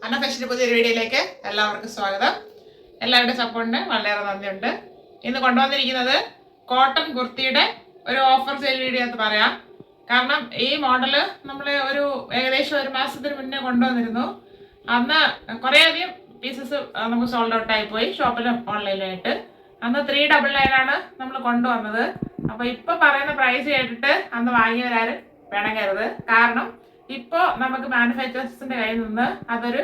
അന്ന ഫാഷന്റെ പുതിയൊരു വീഡിയോയിലേക്ക് എല്ലാവർക്കും സ്വാഗതം. എല്ലാവരുടെ സപ്പോർട്ടിന് വളരെയേറെ നന്ദിയുണ്ട്. ഇന്ന് കൊണ്ടുവന്നിരിക്കുന്നത് കോട്ടൺ കുർത്തിയുടെ ഒരു ഓഫർ സെയിൽ വീഡിയോ എന്ന് പറയാം. കാരണം ഈ മോഡല് നമ്മൾ ഏകദേശം ഒരു മാസത്തിന് മുന്നേ കൊണ്ടുവന്നിരുന്നു. അന്ന് കുറേയധികം പീസസ് നമുക്ക് സോൾഡ് ഔട്ട് ആയിപ്പോയി ഷോപ്പിലും ഓൺലൈനിലായിട്ട്. അന്ന് 399 ആണ് നമ്മൾ കൊണ്ടുവന്നത്. അപ്പോൾ ഇപ്പോൾ പറയുന്ന പ്രൈസ് കേട്ടിട്ട് അന്ന് വാങ്ങിയവരാരും പിണങ്ങരുത്. കാരണം ഇപ്പോൾ നമുക്ക് മാനുഫാക്ചറേഴ്സിന്റെ കയ്യിൽ നിന്ന് അതൊരു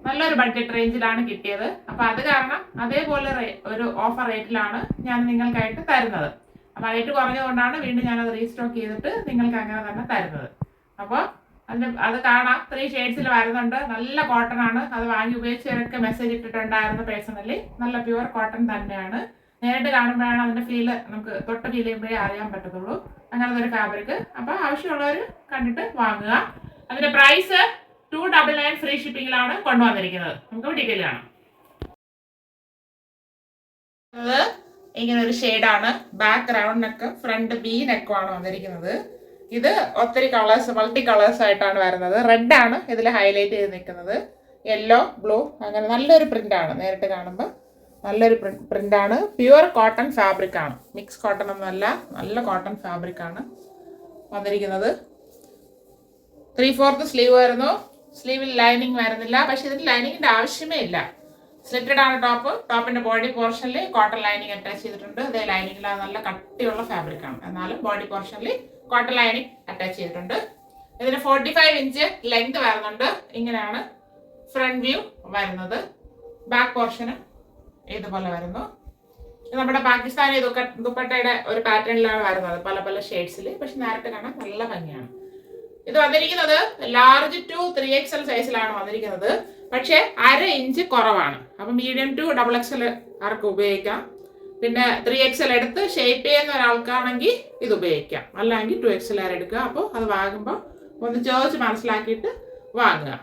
നല്ലൊരു ബഡ്ജറ്റ് റേഞ്ചിലാണ് കിട്ടിയത്. അപ്പോൾ അത് കാരണം അതേപോലെ ഒരു ഓഫർ റേറ്റിലാണ് ഞാൻ നിങ്ങൾക്കായിട്ട് തരുന്നത്. അപ്പോൾ റേറ്റ് കുറഞ്ഞതുകൊണ്ടാണ് വീണ്ടും ഞാനത് റീസ്റ്റോക്ക് ചെയ്തിട്ട് നിങ്ങൾക്ക് അങ്ങനെ തന്നെ തരുന്നത്. അപ്പോൾ അത് കാണാം. 3 ഷെയ്ഡ്സിൽ വരുന്നുണ്ട്. നല്ല കോട്ടൺ ആണ്. അത് വാങ്ങി ഉപയോഗിച്ചവരൊക്കെ മെസ്സേജ് ഇട്ടിട്ടുണ്ടായിരുന്നു. പേഴ്സണലി നല്ല പ്യുവർ കോട്ടൺ തന്നെയാണ്. നേരിട്ട് കാണുമ്പോഴാണ് അതിന്റെ ഫീല് നമുക്ക് തൊട്ട് ഫീൽ ചെയ്യുമ്പോഴേ അറിയാൻ പറ്റത്തുള്ളൂ. അങ്ങനത്തെ ഒരു ഫാബ്രിക്. അപ്പോൾ ആവശ്യമുള്ളവർ കണ്ടിട്ട് വാങ്ങുക. അതിന്റെ പ്രൈസ് 299 ഫ്രീ ഷിപ്പിംഗിലാണ് കൊണ്ടുവന്നിരിക്കുന്നത്. നമുക്ക് ഡീറ്റെയിൽ കാണാം. അത് ഇങ്ങനെ ഒരു ഷെയ്ഡാണ്. ബാക്ക് റൗണ്ട് നെക്ക്, ഫ്രണ്ട് ബി നെക്കുമാണ് വന്നിരിക്കുന്നത്. ഇത് ഒത്തിരി കളേഴ്സ്, മൾട്ടി കളേഴ്സ് ആയിട്ടാണ് വരുന്നത്. റെഡ് ആണ് ഇതിൽ ഹൈലൈറ്റ് ചെയ്ത് നിൽക്കുന്നത്. യെല്ലോ, ബ്ലൂ, അങ്ങനെ നല്ലൊരു പ്രിന്റ് ആണ്. നേരിട്ട് കാണുമ്പോൾ നല്ലൊരു പ്രിന്റ് ആണ്. പ്യുവർ കോട്ടൺ ഫാബ്രിക് ആണ്. മിക്സ് കോട്ടൺ ഒന്നുമല്ല, നല്ല കോട്ടൺ ഫാബ്രിക് ആണ് വന്നിരിക്കുന്നത്. 3/4 സ്ലീവ് വരുന്നു. സ്ലീവിൽ ലൈനിങ് വരുന്നില്ല. പക്ഷെ ഇതിന് ലൈനിങ്ങിന്റെ ആവശ്യമേ ഇല്ല. സ്ലിറ്റഡ് ആണ് ടോപ്പ്. ടോപ്പിന്റെ ബോഡി പോർഷനിൽ കോട്ടൺ ലൈനിങ് അറ്റാച്ച് ചെയ്തിട്ടുണ്ട്. അതേ ലൈനിങ്ങിൽ നല്ല കട്ടിയുള്ള ഫാബ്രിക് ആണ്. എന്നാലും ബോഡി പോർഷനിൽ കോട്ടൺ ലൈനിങ് അറ്റാച്ച് ചെയ്തിട്ടുണ്ട്. ഇതിന് 45 ഇഞ്ച് ലെങ്ത് വരുന്നുണ്ട്. ഇങ്ങനെയാണ് ഫ്രണ്ട് വ്യൂ വരുന്നത്. ബാക്ക് പോർഷന് ഇതുപോലെ വരുന്നു. നമ്മുടെ പാകിസ്ഥാനി ദുപ്പട്ടയുടെ ഒരു പാറ്റേണിലാണ് വരുന്നത്, പല പല ഷെയ്ഡ്സിൽ. പക്ഷെ നേരത്തെ കാണാൻ നല്ല ഭംഗിയാണ്. ഇത് വന്നിരിക്കുന്നത് ലാർജ് ടു 3XL സൈസിലാണ് വന്നിരിക്കുന്നത്. പക്ഷെ 1/2 ഇഞ്ച് കുറവാണ്. അപ്പൊ മീഡിയം ടു XXL ആർക്ക് ഉപയോഗിക്കാം. പിന്നെ 3XL എടുത്ത് ഷേപ്പ് ചെയ്യുന്ന ഒരാൾക്കാണെങ്കിൽ ഇത് ഉപയോഗിക്കാം. അല്ലെങ്കിൽ 2XL എടുക്കുക. അപ്പോൾ അത് വാങ്ങുമ്പോൾ ഒന്ന് ചോദിച്ച് മനസ്സിലാക്കിയിട്ട് വാങ്ങുക.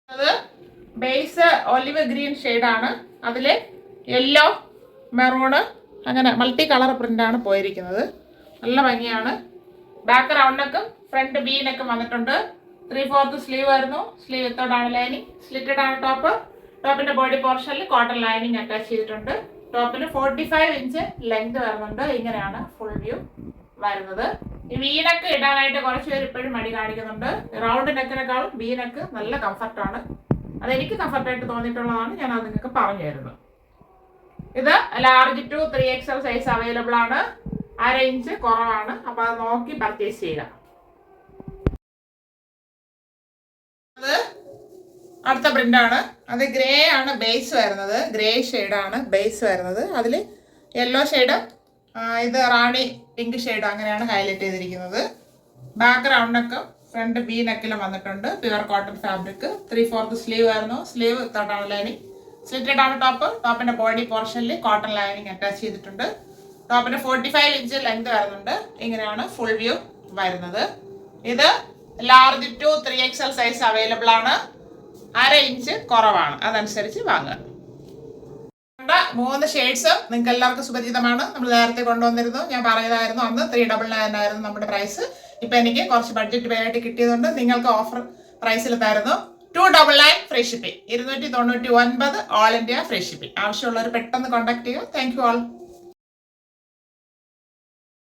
അത് ബേസ് ഒലിവ് ഗ്രീൻ ഷെയ്ഡാണ്. അതിൽ യെല്ലോ, മെറൂണ്, അങ്ങനെ മൾട്ടി കളർ പ്രിന്റാണ് പോയിരിക്കുന്നത്. നല്ല ഭംഗിയാണ്. ബാക്ക് റൗണ്ട് നെക്കും ഫ്രണ്ട് ബി നെക്കും വന്നിട്ടുണ്ട്. 3/4 സ്ലീവ് വരുന്നു. സ്ലീവ് വിത്തോടാണ് ലൈനിങ്. സ്ലിറ്റഡ് ആണ് ടോപ്പ്. ടോപ്പിന്റെ ബോഡി പോർഷനിൽ കോട്ടൺ ലൈനിങ് അറ്റാച്ച് ചെയ്തിട്ടുണ്ട്. ടോപ്പിന് 45 ഇഞ്ച് ലെങ്ത് വരുന്നുണ്ട്. ഇങ്ങനെയാണ് ഫുൾ വ്യൂ വരുന്നത്. ഈ വി നെക്ക് ഇടാനായിട്ട് കുറച്ച് പേര് ഇപ്പോഴും മടി കാണിക്കുന്നുണ്ട്. റൗണ്ട് നെക്കിനേക്കാളും വി നെക്ക് നല്ല കംഫർട്ടാണ്. അതെനിക്ക് കംഫർട്ടായിട്ട് തോന്നിയിട്ടുള്ളതാണ്. ഞാൻ അത് നിങ്ങൾക്ക് പറഞ്ഞു തരുന്നത്. ഇത് large to 3XL size available ആണ്. 1/2 ഇഞ്ച് കുറവാണ്. അപ്പൊ അത് നോക്കി പർച്ചേസ് ചെയ്യുക. അത് അടുത്ത പ്രിന്റ് ആണ്. അത് ഗ്രേ ആണ് ബേസ് വരുന്നത്. ഗ്രേ ഷെയ്ഡാണ് ബേസ് വരുന്നത്. അതിൽ യെല്ലോ ഷെയ്ഡ്, ഇത് റാണി പിങ്ക് ഷെയ്ഡ്, അങ്ങനെയാണ് ഹൈലൈറ്റ് ചെയ്തിരിക്കുന്നത്. Back round neck front B നെക്കിലും വന്നിട്ടുണ്ട്. Pure cotton fabric. 3/4 സ്ലീവ് വരുന്നു. സ്ലീവ് തൊട്ടാണ് ലൈനിങ്. സ്ലിറ്റഡ് ആണ് ടോപ്പ്. ടോപ്പിന്റെ ബോഡി പോർഷനിൽ കോട്ടൺ ലൈനിങ് അറ്റാച്ച് ചെയ്തിട്ടുണ്ട്. ടോപ്പിന് 45 ഇഞ്ച് ലെങ്ത് വരുന്നുണ്ട്. ഇങ്ങനെയാണ് ഫുൾ വ്യൂ വരുന്നത്. ഇത് large to 3XL size available ആണ്. 1/2 ഇഞ്ച് കുറവാണ്. അതനുസരിച്ച് വാങ്ങുക. 3 ഷെയ്ഡ്സ് നിങ്ങൾക്ക് എല്ലാവർക്കും സുപരിചിതമാണ്. നമ്മൾ നേരത്തെ കൊണ്ടുവന്നിരുന്നു. ഞാൻ പറയുന്നതായിരുന്നു അന്ന് 399 ആയിരുന്നു നമ്മുടെ പ്രൈസ്. ഇപ്പൊ എനിക്ക് കുറച്ച് ബഡ്ജറ്റ് പേരായിട്ട് കിട്ടിയതുകൊണ്ട് നിങ്ങൾക്ക് ഓഫർ പ്രൈസിൽ തരുന്നു. 299 free shipping. 299 all India free shipping. ആവശ്യമുള്ളവർ പെട്ടെന്ന് കോൺടാക്ട് ചെയ്യുക. Thank you all.